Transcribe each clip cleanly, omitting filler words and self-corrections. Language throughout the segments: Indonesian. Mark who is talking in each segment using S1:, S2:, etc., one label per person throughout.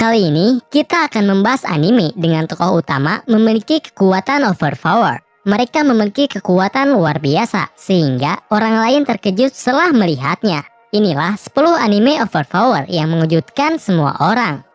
S1: Kali ini kita akan membahas anime dengan tokoh utama memiliki kekuatan overpower. Mereka memiliki kekuatan luar biasa sehingga orang lain terkejut setelah melihatnya. Inilah 10 anime overpower yang mengejutkan semua orang.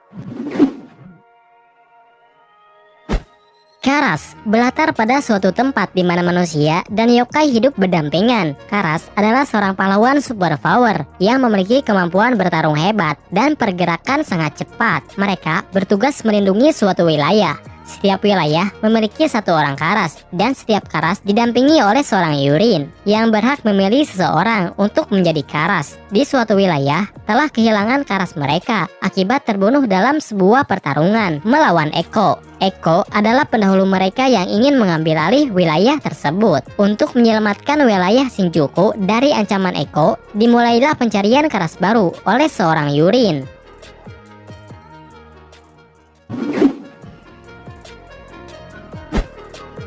S1: Karas berlatar pada suatu tempat di mana manusia dan yokai hidup berdampingan. Karas adalah seorang pahlawan superpower yang memiliki kemampuan bertarung hebat dan pergerakan sangat cepat. Mereka bertugas melindungi suatu wilayah. Setiap wilayah memiliki satu orang karas, dan setiap karas didampingi oleh seorang yurin yang berhak memilih seseorang untuk menjadi karas. Di suatu wilayah telah kehilangan karas mereka akibat terbunuh dalam sebuah pertarungan melawan Eko. Eko adalah pendahulu mereka yang ingin mengambil alih wilayah tersebut. Untuk menyelamatkan wilayah Shinjuku dari ancaman Eko, dimulailah pencarian karas baru oleh seorang yurin.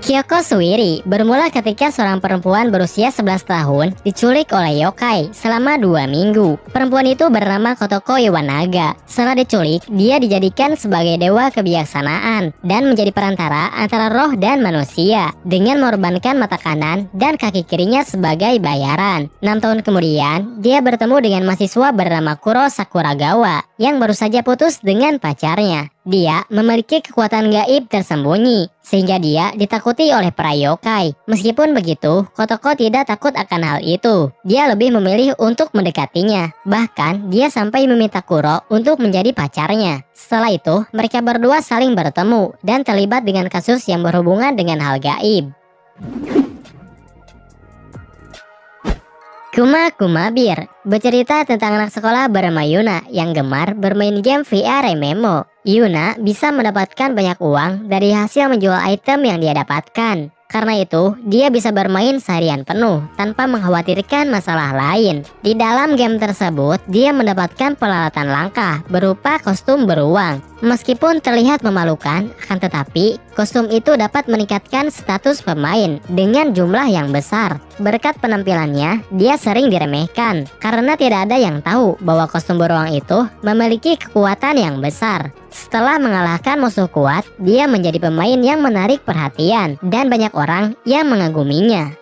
S1: Kyoko Suiri bermula ketika seorang perempuan berusia 11 tahun diculik oleh yokai selama 2 minggu. Perempuan itu bernama Kotoko Iwanaga. Setelah diculik, dia dijadikan sebagai dewa kebijaksanaan dan menjadi perantara antara roh dan manusia dengan mengorbankan mata kanan dan kaki kirinya sebagai bayaran. 6 tahun kemudian, dia bertemu dengan mahasiswa bernama Kuro Sakuragawa yang baru saja putus dengan pacarnya. Dia memiliki kekuatan gaib tersembunyi, sehingga dia ditakuti oleh para yokai. Meskipun begitu, Kotoko tidak takut akan hal itu. Dia lebih memilih untuk mendekatinya. Bahkan, dia sampai meminta Kuro untuk menjadi pacarnya. Setelah itu, mereka berdua saling bertemu dan terlibat dengan kasus yang berhubungan dengan hal gaib. Kuma Kuma Bir bercerita tentang anak sekolah bernama Yuna yang gemar bermain game VR MMO. Yuna bisa mendapatkan banyak uang dari hasil menjual item yang dia dapatkan. Karena itu, dia bisa bermain seharian penuh tanpa mengkhawatirkan masalah lain. Di dalam game tersebut, dia mendapatkan peralatan langka berupa kostum beruang. Meskipun terlihat memalukan, akan tetapi kostum itu dapat meningkatkan status pemain dengan jumlah yang besar. Berkat penampilannya, dia sering diremehkan karena tidak ada yang tahu bahwa kostum beruang itu memiliki kekuatan yang besar. Setelah mengalahkan musuh kuat, dia menjadi pemain yang menarik perhatian dan banyak orang yang mengaguminya.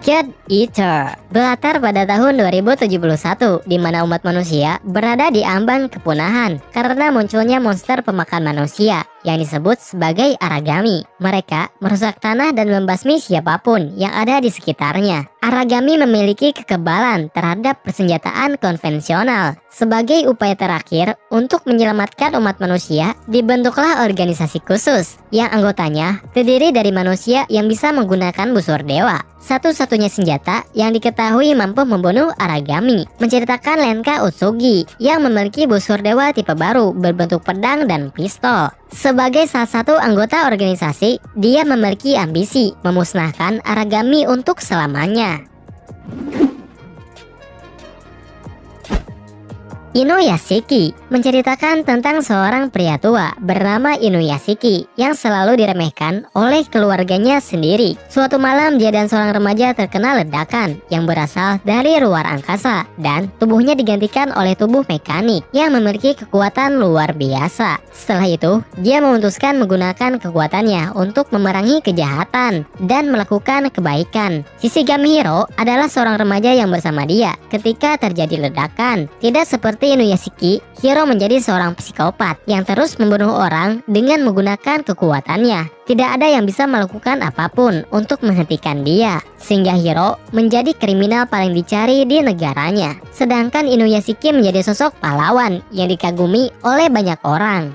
S1: Cat Eater berlatar pada tahun 2071 di mana umat manusia berada di ambang kepunahan karena munculnya monster pemakan manusia yang disebut sebagai Aragami. Mereka merusak tanah dan membasmi siapapun yang ada di sekitarnya. Aragami memiliki kekebalan terhadap persenjataan konvensional. Sebagai upaya terakhir untuk menyelamatkan umat manusia, dibentuklah organisasi khusus yang anggotanya terdiri dari manusia yang bisa menggunakan busur dewa. Satu-satunya senjata yang diketahui mampu membunuh Aragami, menceritakan Lenka Utsugi yang memiliki busur dewa tipe baru berbentuk pedang dan pistol. Sebagai salah satu anggota organisasi, dia memiliki ambisi memusnahkan Aragami untuk selamanya. Inuyashiki menceritakan tentang seorang pria tua bernama Inuyashiki yang selalu diremehkan oleh keluarganya sendiri. Suatu malam dia dan seorang remaja terkena ledakan yang berasal dari luar angkasa dan tubuhnya digantikan oleh tubuh mekanik yang memiliki kekuatan luar biasa. Setelah itu, dia memutuskan menggunakan kekuatannya untuk memerangi kejahatan dan melakukan kebaikan. Shishigami Hiro adalah seorang remaja yang bersama dia ketika terjadi ledakan. Tidak seperti Inuyashiki, Hiro menjadi seorang psikopat yang terus membunuh orang dengan menggunakan kekuatannya. Tidak ada yang bisa melakukan apapun untuk menghentikan dia, sehingga Hiro menjadi kriminal paling dicari di negaranya. Sedangkan Inuyashiki menjadi sosok pahlawan yang dikagumi oleh banyak orang.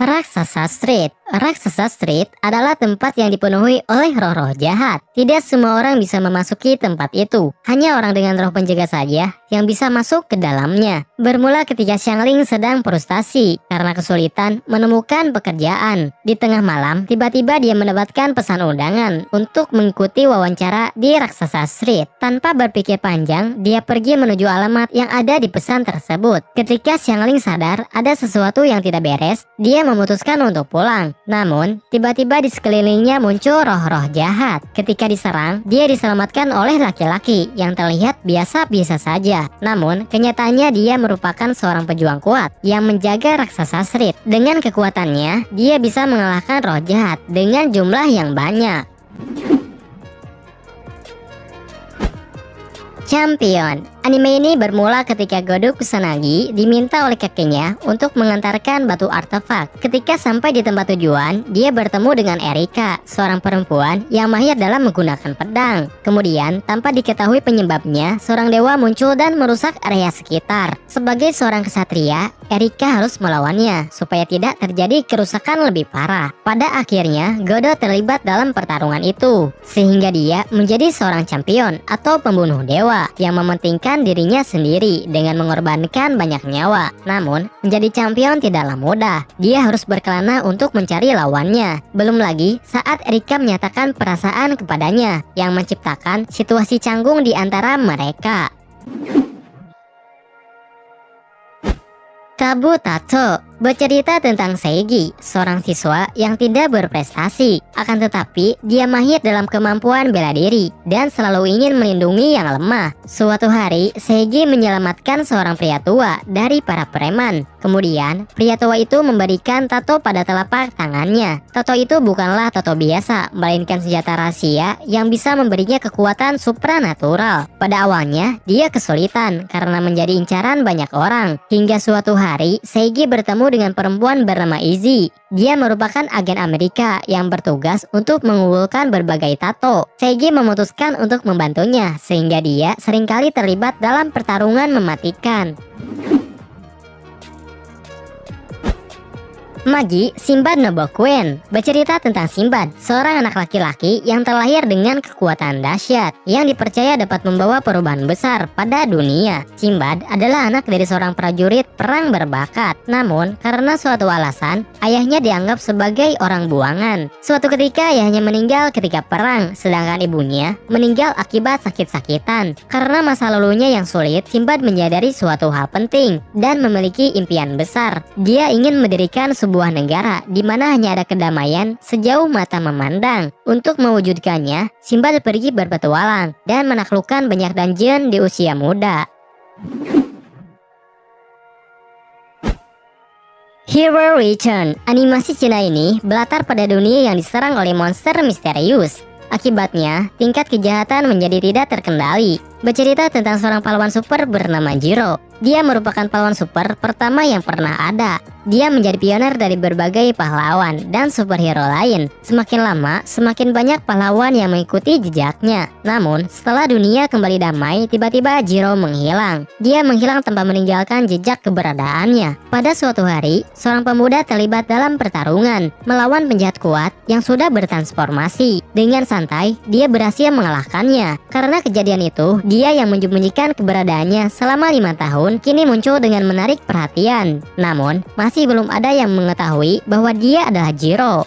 S1: Raksasa Street. Raksasa Street adalah tempat yang dipenuhi oleh roh-roh jahat. Tidak semua orang bisa memasuki tempat itu. Hanya orang dengan roh penjaga saja yang bisa masuk ke dalamnya. Bermula ketika Xiangling sedang frustasi karena kesulitan menemukan pekerjaan. Di tengah malam, tiba-tiba dia mendapatkan pesan undangan untuk mengikuti wawancara di Raksasa Street. Tanpa berpikir panjang, dia pergi menuju alamat yang ada di pesan tersebut. Ketika Xiangling sadar ada sesuatu yang tidak beres, dia memutuskan untuk pulang. Namun, tiba-tiba di sekelilingnya muncul roh-roh jahat. Ketika diserang, dia diselamatkan oleh laki-laki yang terlihat biasa-biasa saja. Namun, kenyataannya dia merupakan seorang pejuang kuat yang menjaga raksasa Shrid. Dengan kekuatannya, dia bisa mengalahkan roh jahat dengan jumlah yang banyak. Champion. Anime ini bermula ketika Godo Kusanagi diminta oleh kakeknya untuk mengantarkan batu artefak. Ketika sampai di tempat tujuan, dia bertemu dengan Erika, seorang perempuan yang mahir dalam menggunakan pedang. Kemudian, tanpa diketahui penyebabnya, seorang dewa muncul dan merusak area sekitar. Sebagai seorang kesatria, Erika harus melawannya supaya tidak terjadi kerusakan lebih parah. Pada akhirnya, Godo terlibat dalam pertarungan itu, sehingga dia menjadi seorang champion atau pembunuh dewa yang mementingkan dirinya sendiri dengan mengorbankan banyak nyawa. Namun, menjadi champion tidaklah mudah. Dia harus berkelana untuk mencari lawannya. Belum lagi saat Erika menyatakan perasaan kepadanya yang menciptakan situasi canggung di antara mereka. Kabutatsu bercerita tentang Seigi, seorang siswa yang tidak berprestasi. Akan tetapi, dia mahir dalam kemampuan bela diri dan selalu ingin melindungi yang lemah. Suatu hari, Seigi menyelamatkan seorang pria tua dari para preman. Kemudian, pria tua itu memberikan tato pada telapak tangannya. Tato itu bukanlah tato biasa, melainkan senjata rahasia yang bisa memberinya kekuatan supranatural. Pada awalnya, dia kesulitan karena menjadi incaran banyak orang. Hingga suatu hari, Seigi bertemu dengan perempuan bernama Izzy. Dia merupakan agen Amerika yang bertugas untuk mengumpulkan berbagai tato. Seigi memutuskan untuk membantunya, sehingga dia seringkali terlibat dalam pertarungan mematikan. Magi Sinbad no Bokuen bercerita tentang Sinbad, seorang anak laki-laki yang terlahir dengan kekuatan dahsyat yang dipercaya dapat membawa perubahan besar pada dunia. Sinbad adalah anak dari seorang prajurit perang berbakat. Namun, karena suatu alasan, ayahnya dianggap sebagai orang buangan. Suatu ketika ayahnya meninggal ketika perang, sedangkan ibunya meninggal akibat sakit-sakitan. Karena masa lalunya yang sulit, Sinbad menyadari suatu hal penting dan memiliki impian besar. Dia ingin mendirikan sebuah negara di mana hanya ada kedamaian sejauh mata memandang. Untuk mewujudkannya, Sinbad pergi berpetualang dan menaklukkan banyak dungeon di usia muda. Hero Return. Animasi Cina ini berlatar pada dunia yang diserang oleh monster misterius. Akibatnya, tingkat kejahatan menjadi tidak terkendali. Bercerita tentang seorang pahlawan super bernama Jiro. Dia merupakan pahlawan super pertama yang pernah ada. Dia menjadi pioner dari berbagai pahlawan dan superhero lain. Semakin lama, semakin banyak pahlawan yang mengikuti jejaknya. Namun, setelah dunia kembali damai, tiba-tiba Jiro menghilang. Dia menghilang tanpa meninggalkan jejak keberadaannya. Pada suatu hari, seorang pemuda terlibat dalam pertarungan melawan penjahat kuat yang sudah bertransformasi. Dengan santai, dia berhasil mengalahkannya. Karena kejadian itu, dia yang menyembunyikan keberadaannya selama 5 tahun kini muncul dengan menarik perhatian. Namun, masih belum ada yang mengetahui bahwa dia adalah Jiro.